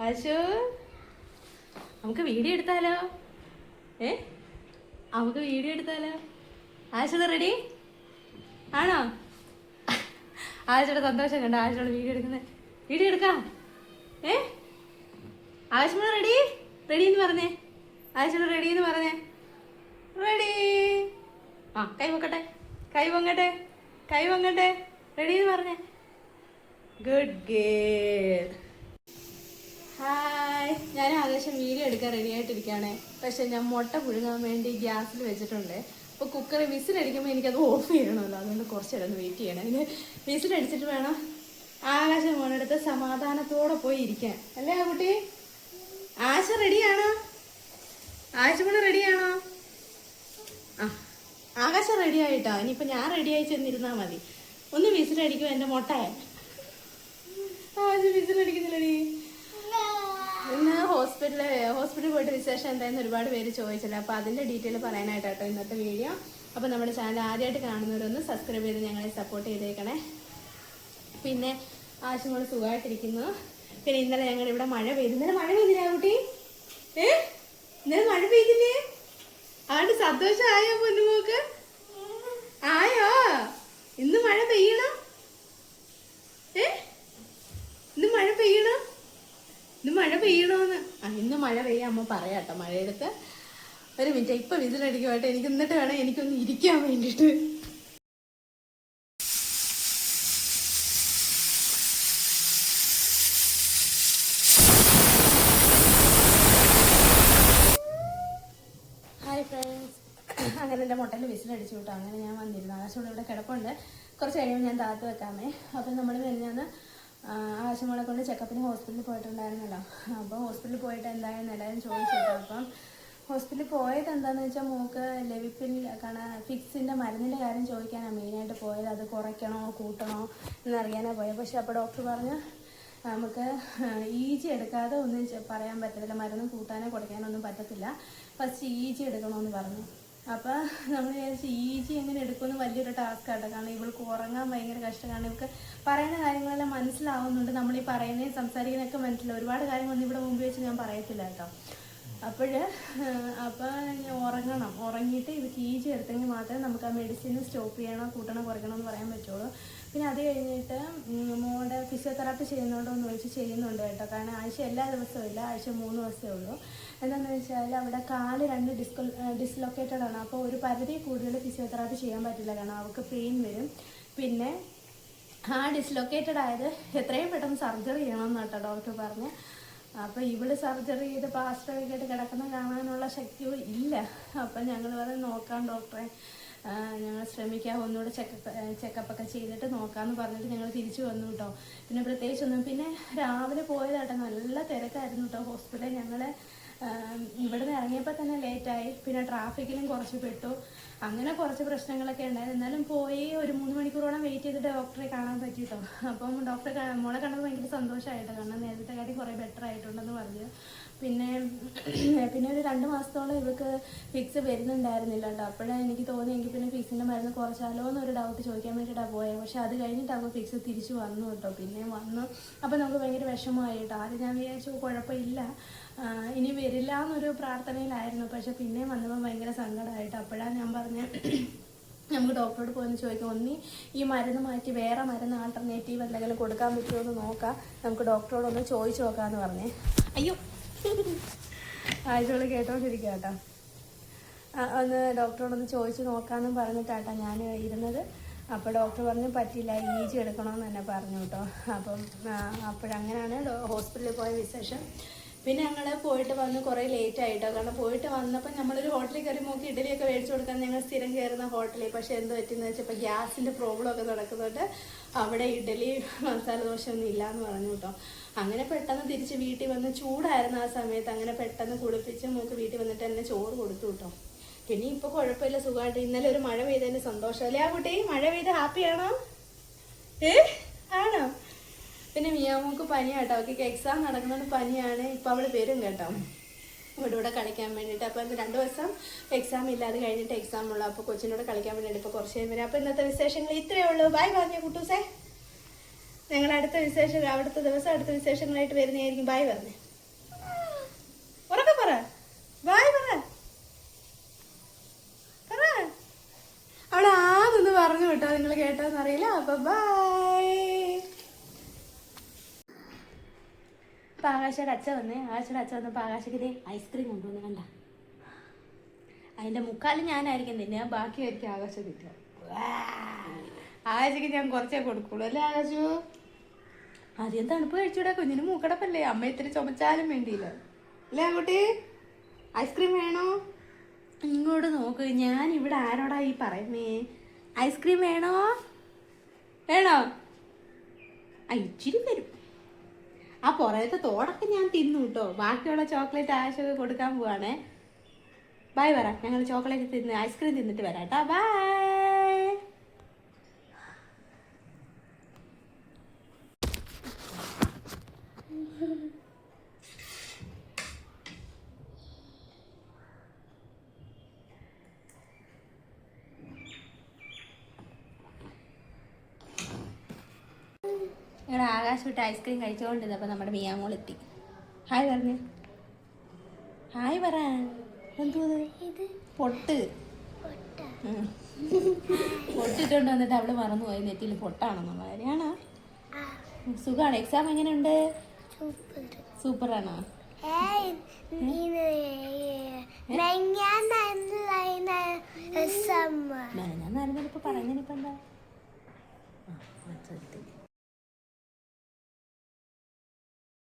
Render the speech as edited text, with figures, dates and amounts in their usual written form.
ആശു നമുക്ക് വീഡിയോ എടുത്താലോ? നമുക്ക് വീഡിയോ എടുത്താലോ? ആശുടെ റെഡി ആണോ? ആശുടെ സന്തോഷം കണ്ടോ? ആശുടെ വീഡിയോ എടുക്കുന്നത്. വീഡിയോ എടുക്കാം. ആശുമ റെഡി റെഡി എന്ന് പറഞ്ഞേ. ആശുടെ റെഡി എന്ന് പറഞ്ഞേ. റെഡി. കൈ പൊക്കട്ടെ, കൈ പൊങ്ങട്ടെ, കൈ പൊങ്ങട്ടെ. റെഡി എന്ന് പറഞ്ഞേ. Good girl. ഹായ്, ഞാൻ ആകാശം വീഡിയോ എടുക്കാൻ റെഡി ആയിട്ടിരിക്കുകയാണ്. പക്ഷെ ഞാൻ മുട്ട പുഴുങ്ങാൻ വേണ്ടി ഗ്യാസിൽ വെച്ചിട്ടുണ്ട്. അപ്പോൾ കുക്കറിൽ വിസിലടിക്കുമ്പോൾ എനിക്കത് ഓഫ് ചെയ്യണമല്ലോ, അതുകൊണ്ട് കുറച്ചിടം വെയിറ്റ് ചെയ്യണം. അതിന് വിസിലടിച്ചിട്ട് വേണം ആകാശം മോനെടുത്ത് സമാധാനത്തോടെ പോയി ഇരിക്കാൻ. അല്ലേ ആ കുട്ടി? ആശ റെഡിയാണോ? ആശമോള് റെഡിയാണോ? ആകാശം റെഡി ആയിട്ടോ. ഇനിയിപ്പോൾ ഞാൻ റെഡിയായി ചെന്നിരുന്നാൽ മതി. ഒന്ന് വിസിലടിക്കും എൻ്റെ മുട്ടയെ. ആശ വിസിലടിക്കുന്നില്ലടി. ഇന്ന് ഹോസ്പിറ്റലിൽ പോയിട്ട് വിശേഷം എന്തായെന്ന് ഒരുപാട് പേര് ചോദിച്ചില്ല. അപ്പോൾ അതിൻ്റെ ഡീറ്റെയിൽ പറയാനായിട്ടോ ഇന്നത്തെ വീഡിയോ. അപ്പോൾ നമ്മുടെ ചാനൽ ആദ്യമായിട്ട് കാണുന്നവരൊന്ന് സബ്സ്ക്രൈബ് ചെയ്ത് ഞങ്ങളെ സപ്പോർട്ട് ചെയ്തേക്കണേ. പിന്നെ ആശുമോൾ സുഖമായിട്ടിരിക്കുന്നു. പിന്നെ ഇന്നലെ ഞങ്ങളിവിടെ മഴ പെയ്തു. ഇന്നലെ മഴ പെയ്തില്ല കുട്ടി? ഇന്നലെ മഴ പെയ്തില്ലേ? അതുകൊണ്ട് സന്തോഷമായോ പൊന്നുമോക്ക്? ആയോ? ഇന്ന് മഴ പെയ്യണം? ഇന്ന് മഴ പെയ്യണം? ഇന്ന് മഴ പെയ്യണോന്ന്? ഇന്ന് മഴ പെയ്യാൻ അമ്മ പറയാട്ടോ. മഴയെടുത്ത് ഒരു മിനിറ്റ് ഇപ്പൊ വിസിലടിക്കുമായിട്ട്. എനിക്ക് എന്നിട്ട് വേണം എനിക്കൊന്ന് ഇരിക്കാൻ വേണ്ടിട്ട്. ഹായ് ഫ്രണ്ട്സ്, അങ്ങനെ എൻ്റെ മുട്ടയിൽ വിസിലടിച്ചു വിട്ടോ. അങ്ങനെ ഞാൻ വന്നിരുന്നു. ആകാശം ഇവിടെ കിടപ്പുണ്ട്. കുറച്ച് കഴിയുമ്പോൾ ഞാൻ താത്ത് വെക്കാമേ. അപ്പം നമ്മൾ മെനിഞ്ഞാന്ന് ആശുമോളെ കൊണ്ട് ചെക്കപ്പിന് ഹോസ്പിറ്റലിൽ പോയിട്ടുണ്ടായിരുന്നല്ലോ. അപ്പോൾ ഹോസ്പിറ്റലിൽ പോയിട്ട് എന്തായാലും എല്ലാവരും ചോദിച്ചിട്ടോ. അപ്പം ഹോസ്പിറ്റലിൽ പോയത് എന്താണെന്ന് വെച്ചാൽ മോക്ക് ലെവിപ്പിൽ ഫിക്സിൻ്റെ മരുന്നിൻ്റെ കാര്യം ചോദിക്കാനാണ് മെയിനായിട്ട് പോയത്. അത് കുറയ്ക്കണോ കൂട്ടണോ എന്നറിയാനാണ് പോയത്. പക്ഷെ അപ്പോൾ ഡോക്ടർ പറഞ്ഞു നമുക്ക് EG എടുക്കാതെ ഒന്നും പറയാൻ പറ്റത്തില്ല, മരുന്ന് കൂട്ടാനോ കുറയ്ക്കാനോ ഒന്നും പറ്റത്തില്ല, ഫസ്റ്റ് EG എടുക്കണമെന്ന് പറഞ്ഞു. അപ്പോൾ നമ്മൾ വിചാരിച്ച് EG എങ്ങനെ എടുക്കുമെന്ന് വലിയൊരു ടാസ്ക് ആട്ടോ. കാരണം ഇവൾക്ക് ഉറങ്ങാൻ ഭയങ്കര കഷ്ടം. കാരണം ഇവൾക്ക് പറയുന്ന കാര്യങ്ങളെല്ലാം മനസ്സിലാവുന്നുണ്ട്. നമ്മളീ പറയുന്നതും സംസാരിക്കുന്നതൊക്കെ മനസ്സിലാവും. ഒരുപാട് കാര്യങ്ങളൊന്നും ഇവിടെ മുമ്പ് വെച്ച് ഞാൻ പറയത്തില്ല കേട്ടോ. അപ്പോൾ ഉറങ്ങണം. ഉറങ്ങിയിട്ട് ഇവർക്ക് EG എടുത്തെങ്കിൽ മാത്രമേ നമുക്ക് ആ മെഡിസിൻ സ്റ്റോപ്പ് ചെയ്യണോ കൂട്ടണോ കുറയ്ക്കണോ എന്ന് പറയാൻ പറ്റുള്ളൂ. പിന്നെ അത് കഴിഞ്ഞിട്ട് മോളുടെ ഫിസിയോതെറാപ്പി ചെയ്യുന്നുണ്ടോ എന്ന് ചോദിച്ച് ചെയ്യുന്നുണ്ട് കേട്ടോ. കാരണം ആഴ്ച എല്ലാ ദിവസവും ഇല്ല, ആഴ്ച 3 ദിവസമേ ഉള്ളൂ. എന്താണെന്ന് വെച്ചാൽ അവിടെ കാല് 2 ഡിസ്ലൊക്കേറ്റഡ് ആണ്. അപ്പോൾ ഒരു പരിധി കൂടുതൽ ഫിസിയോതെറാപ്പി ചെയ്യാൻ പറ്റില്ല. കാരണം അവർക്ക് പെയിൻ വരും. പിന്നെ ആ ഡിസ്ലൊക്കേറ്റഡ് ആയത് എത്രയും പെട്ടെന്ന് സർജറി ചെയ്യണമെന്ന് കേട്ടോ ഡോക്ടർ പറഞ്ഞ്. അപ്പോൾ ഇവിടെ സർജറി ചെയ്ത് പ്ലാസ്റ്ററൊക്കെ ആയിട്ട് കിടക്കുന്ന കാണാനുള്ള ശക്തിയോ ഇല്ല. അപ്പം ഞങ്ങൾ പറഞ്ഞ് നോക്കാം ഡോക്ടറെ, ഞങ്ങൾ ശ്രമിക്കാം, ഒന്നുകൂടെ ചെക്കപ്പൊക്കെ ചെയ്തിട്ട് നോക്കാമെന്ന് പറഞ്ഞിട്ട് ഞങ്ങൾ തിരിച്ചു വന്നു കേട്ടോ. പിന്നെ പ്രത്യേകിച്ചൊന്നും. പിന്നെ രാവിലെ പോയതാട്ടോ, നല്ല തിരക്കായിരുന്നു കേട്ടോ ഹോസ്പിറ്റലിൽ. ഞങ്ങൾ ഇവിടുന്ന് ഇറങ്ങിയപ്പോൾ തന്നെ ലേറ്റായി. പിന്നെ ട്രാഫിക്കിലും കുറച്ച് പെട്ടു. അങ്ങനെ കുറച്ച് പ്രശ്നങ്ങളൊക്കെ ഉണ്ടായിരുന്നു. എന്നാലും പോയി ഒരു 3 മണിക്കൂറോളം വെയിറ്റ് ചെയ്തിട്ട് ഡോക്ടറെ കാണാൻ പറ്റി കേട്ടോ. അപ്പം ഡോക്ടറെ മോളെ കണ്ടത് ഭയങ്കര സന്തോഷമായിട്ടോ. കാരണം നേരത്തെ കാര്യം കുറേ ബെറ്റർ ആയിട്ടുണ്ടെന്ന് പറഞ്ഞു. പിന്നെ ഒരു 2 മാസത്തോളം ഇവർക്ക് ഫിക്സ് വരുന്നുണ്ടായിരുന്നില്ല കേട്ടോ. അപ്പോഴാണ് എനിക്ക് തോന്നിയെങ്കിൽ പിന്നെ ഫിക്സിൻ്റെ മരുന്ന് കുറച്ചാലോ എന്നൊരു ഡൗട്ട് ചോദിക്കാൻ വേണ്ടിയിട്ടാണ് പോയത്. പക്ഷെ അത് കഴിഞ്ഞിട്ടാകുമ്പോൾ ഫിക്സ് തിരിച്ചു വന്നു കേട്ടോ. പിന്നെ വന്നു. അപ്പോൾ നമുക്ക് ഭയങ്കര വിഷമമായി കേട്ടോ. ആദ്യം ഞാൻ വിചാരിച്ചു കുഴപ്പമില്ല, ഇനി വരില്ല എന്നൊരു പ്രാർത്ഥനയിലായിരുന്നു. പക്ഷെ പിന്നെ വന്നപ്പോൾ ഭയങ്കര സങ്കടമായിട്ട്. അപ്പോഴാണ് ഞാൻ നമുക്ക് ഡോക്ടറോട് പോയെന്ന് ചോദിക്കാം, ഒന്നി ഈ മരുന്ന് മാറ്റി വേറെ മരുന്ന് ആൾട്ടർനേറ്റീവ് എന്തെങ്കിലും കൊടുക്കാൻ പറ്റുമോ എന്ന് നോക്കാം, നമുക്ക് ഡോക്ടറോടൊന്ന് ചോദിച്ചു നോക്കാമെന്ന് പറഞ്ഞേ. അയ്യോ, ആഴ്ചകൾ കേട്ടോണ്ടിരിക്കുക കേട്ടോ. ഒന്ന് ഡോക്ടറോടൊന്ന് ചോദിച്ചു നോക്കാമെന്നും പറഞ്ഞിട്ടാട്ടോ ഞാൻ ഇരുന്നത്. അപ്പോൾ ഡോക്ടർ പറഞ്ഞു പറ്റില്ല, EG എടുക്കണമെന്ന് തന്നെ പറഞ്ഞു കേട്ടോ. അപ്പോഴങ്ങനെയാണ് ഹോസ്പിറ്റലിൽ പോയ വിശേഷം. പിന്നെ ഞങ്ങൾ പോയിട്ട് വന്ന് കുറേ ലേറ്റ് ആയിട്ടോ. കാരണം പോയിട്ട് വന്നപ്പോൾ നമ്മളൊരു ഹോട്ടലിൽ കയറി നോക്കി ഇഡലിയൊക്കെ മേടിച്ചു കൊടുക്കാൻ ഞങ്ങൾ സ്ഥിരം കയറുന്ന ഹോട്ടലിൽ. പക്ഷേ എന്ത് പറ്റുമെന്ന് വെച്ചപ്പോൾ ഗ്യാസിൻ്റെ പ്രോബ്ലം ഒക്കെ നടക്കുന്നുണ്ട്. അവിടെ ഇഡലി മസാല ദോശ ഒന്നും ഇല്ലയെന്ന് പറഞ്ഞു കേട്ടോ. അങ്ങനെ പെട്ടെന്ന് തിരിച്ച് വീട്ടിൽ വന്ന്, ചൂടായിരുന്നു ആ സമയത്ത്, അങ്ങനെ പെട്ടെന്ന് കുളിപ്പിച്ച് നമുക്ക് വീട്ടിൽ വന്നിട്ട് തന്നെ ചോറ് കൊടുത്തു കേട്ടോ. പിന്നെ ഇപ്പോൾ കുഴപ്പമില്ല, സുഖമായിട്ട്. ഇന്നലെ ഒരു മഴ പെയ്തതിൻ്റെ സന്തോഷം അല്ലേ ആ കുട്ടി? മഴ പെയ്ത് ഹാപ്പിയാണോ? ആണോ? പിന്നെ മിയാമോക്ക് പനിയാട്ടോ. അവർക്ക് എക്സാം നടക്കുന്നതുകൊണ്ട് പനിയാണ്. ഇപ്പം അവൾ വരും കേട്ടോ ഇവിടെ കളിക്കാൻ വേണ്ടിയിട്ട്. അപ്പോൾ 2 ദിവസം എക്സാം ഇല്ല, അത് കഴിഞ്ഞിട്ട് എക്സാം ഉള്ളൂ. അപ്പോൾ കൊച്ചിനോട് കളിക്കാൻ വേണ്ടിയിട്ട് ഇപ്പോൾ കുറച്ച് നേരം വരും. അപ്പോൾ ഇന്നത്തെ വിശേഷങ്ങൾ ഇത്രയേ ഉള്ളൂ. ബൈ പറഞ്ഞ കുട്ടൂസേ. ഞങ്ങൾ അടുത്ത ദിവസം അടുത്ത വിശേഷങ്ങളായിട്ട് വരുന്നതായിരിക്കും. ബൈ പറഞ്ഞേ. കേട്ടോ, നിങ്ങൾ കേട്ടോന്ന് അറിയില്ല. അപ്പൊ ബൈ. ഇപ്പൊ ആകാശയുടെ അച്ഛൻ വന്നപ്പോൾ ആകാശക്ക് ഇതേ ഐസ്ക്രീം കൊണ്ടുവന്ന് കണ്ട. അതിന്റെ മുക്കാലും ഞാനായിരിക്കും തിന്നെ, ബാക്കിയായിരിക്കും ആകാശം തിന്നുക. ആകാശക്ക് ഞാൻ കുറച്ചേ കൊടുക്കുള്ളൂ അല്ലേ ആകാശു? ആദ്യം തണുപ്പ് കഴിച്ചൂടെ, കുഞ്ഞിന് മൂക്കടപ്പല്ലേ, അമ്മ ഇത്തിരി ചുമച്ചാലും വേണ്ടിയില്ല അല്ലേ കുട്ടി? ഐസ്ക്രീം വേണോ? ഇങ്ങോട്ട് നോക്ക്, ഞാൻ ഇവിടെ ആരോടാ ഈ പറയുന്നേ? ഐസ്ക്രീം വേണോ? വേണോ? ഇച്ചിരി തരും. ആ പുറത്തെ തോടൊക്കെ ഞാൻ തിന്നു കേട്ടോ. ബാക്കിയുള്ള ചോക്ലേറ്റ് ആവശ്യമൊക്കെ കൊടുക്കാൻ പോവാണേ. ബൈ പറ, ഞങ്ങൾ ചോക്ലേറ്റ് തിന്ന് ഐസ്ക്രീം തിന്നിട്ട് വരാം കേട്ടോ. ബൈ. ഇവിടെ ആകാശം വിട്ട് ഐസ്ക്രീം കഴിച്ചുകൊണ്ടിരുന്നപ്പോൾ നമ്മുടെ മിയാമോൾ എത്തി. ഹായ് പറഞ്ഞു. ഹായ് പറ. എന്തോ പൊട്ട് പൊട്ടിട്ടുകൊണ്ട് വന്നിട്ട് അവള് മറന്നുപോയി നെറ്റിയിൽ പൊട്ടാണെന്നുള്ള കാര്യമാണോ? സുഖാണ്. എക്സാം എങ്ങനെയുണ്ട്? സൂപ്പറാണോ? ഞാനായിരുന്നിപ്പോ പറഞ്ഞിപ്പോ എന്താ